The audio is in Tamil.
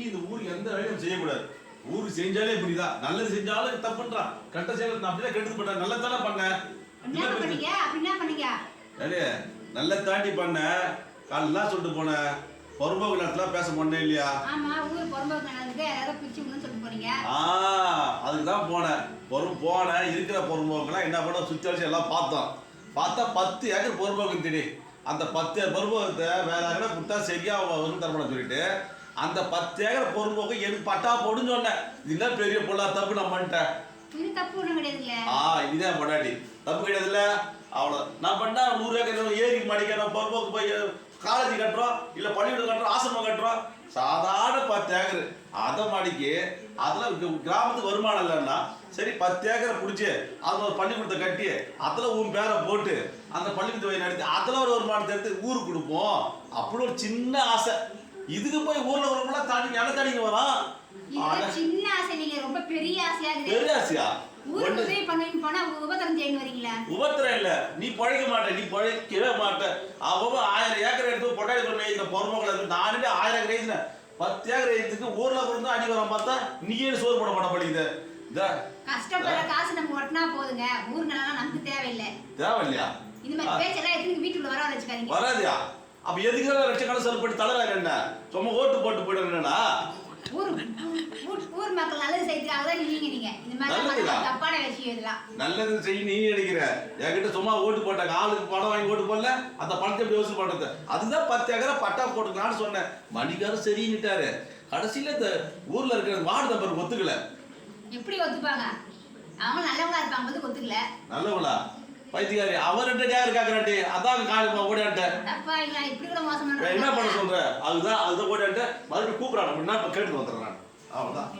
இந்த ஊருக்கு எந்த வேலையும் செய்யக்கூடாது. ஊருக்கு செஞ்சாலே இப்படிதான். நல்லது செஞ்சாலும் தப்புன்றான். கெட்ட செயல் அப்படியே கெடுத்து பண்ண. நல்ல தானே பண்ண. என்ன பண்ணீங்க? அப்படி என்ன பண்ணீங்க? ஏலே நல்ல தாண்டி பண்ண. காலெல்லாம் சொல்லிட்டு போன. பொறும்போக்கு நேரத்துல பேச பண்ணே இல்லையா? ஆமா, ஊர் பொறும்போக்கு நடந்துட்டு யாராவது பிச்சு விடணும்னு சொல்லிட்டு போறீங்க. அதுக்கு தான் போனேன். போனேன் இருக்கிற பொறும்போக்கெல்லாம் என்ன பண்ண சுத்தி வச்சு எல்லாம் பார்த்தோம். பார்த்தா 10 ஏக்கர் பொறும்போக்கு தெரியும். அந்த 10 பொறும்போக்கத்தை வேற யாரும் கொடுத்தா சரியா வந்து தரப்பட சொல்லிட்டு அந்த 10 ஏக்கர் பொறும்போக்கு எனக்கு பட்டா போடுன்னு சொன்னேன். இதுதான் பெரிய பொருளா தப்பு நான் பண்ணிட்டேன். இது தப்பு ஒண்ணும் கிடையாதுங்க. இதுதான் பொண்டாட்டி தப்பு கிடையாதுல்ல. அவ்வளோ நான் பண்ணா 100 ஏக்கர் ஏரி மடிக்கிறோம், பொறும்போக்கு போய் காலேஜ் கட்டுறோம், இல்லை பள்ளிக்கூடம் கட்டுறோம், ஆசிரமம் கட்டுறோம். சாதாரண 10 ஏக்கர் அதை மாடிக்கு அதில் கிராமத்துக்கு வருமானம் இல்லைன்னா சரி 10 ஏக்கரை பிடிச்சி அதில் ஒரு பள்ளிக்கூடத்தை கட்டி அதில் உன் பேரை போட்டு அந்த பள்ளிக்கூடத்தை போய் நடத்தி அதில் ஒரு வருமானத்தை எடுத்து ஊருக்கு கொடுப்போம். அப்படி ஒரு சின்ன ஆசை. இதுக்கு போய் ஊரில் வரவங்களாம் தாண்டி என்ன தாண்டிங்க வரான். சின்ன ஆசை, நீங்க ரொம்ப பெரிய ஆசையா இருக்கு. பெரிய ஆசையா? ஊருக்கு உதவி பண்ணுவீங்க போனா உபத்திரம் செய்யணும் வரீங்களா? உபத்திரம் இல்ல, நீ பழைக்க மாட்ட, நீ பழைக்கவே மாட்ட. அவன் 1000 ஏக்கர் எடுத்து பொட்டாடி பண்ண இந்த பொறுமக்களை நானே 1000 ஏக்கர் எழுதினேன். 10 ஏக்கர் எழுதுக்கு ஊர்ல இருந்து அடி வர பார்த்தா நீயே சோறு போட மாட்ட படிக்குது. கஷ்டப்படுற காசு நம்ம ஒட்டினா போதுங்க. ஊர் நல்லா நமக்கு தேவையில்லை. தேவையில்லையா? இந்த மாதிரி பேச்செல்லாம் எடுத்து வீட்டுக்குள்ள வர வச்சுக்காதீங்க. வராதியா? அப்ப எதுக்கு லட்சக்கணக்கில் செலவு பண்ணி தளராங்க என்ன? சும்மா ஓட்டு போட்டு போயிடுறேன்னா ஊர் மக்கள் நல்லது செய்யறாங்க நீங்க இந்த மாதிரி தப்பான விஷயம் இதெல்லாம். நல்லது செய்ய நீ நினைக்கிற. என்கிட்ட சும்மா ஓட்டு போட்டாங்க, ஆளுக்கு பணம் வாங்கி ஓட்டு போடல, அந்த பணத்தை எப்படி வசூல் பண்றது? அதுதான் 10 ஏக்கரை பட்டா போட்டுக்கலான்னு சொன்னேன். மணிக்காரர் சரின்னுட்டாரு. கடைசியில இந்த ஊர்ல இருக்கிற வார்டு நம்பர் ஒத்துக்கல. எப்படி ஒத்துப்பாங்க? அவங்க நல்லவங்களா இருப்பாங்க போது ஒத்துக்கல. நல்லவங்களா? பைத்தியக்காரி அவர் 2 ஏக்கர் கேக்குறாண்டி. அதான் காலமா ஓடியான்ட்டேன். அப்பா இல்ல இப்படி கூட மோசம் பண்றாங்க. என்ன பண்ண சொல்ற? அதுதான் ஓடியான்ட்டேன். மறுபடியும் கூப்பிடுறாங்க. நான் கேட்டு வந்துடுறேன். அவ்வளவுதான்.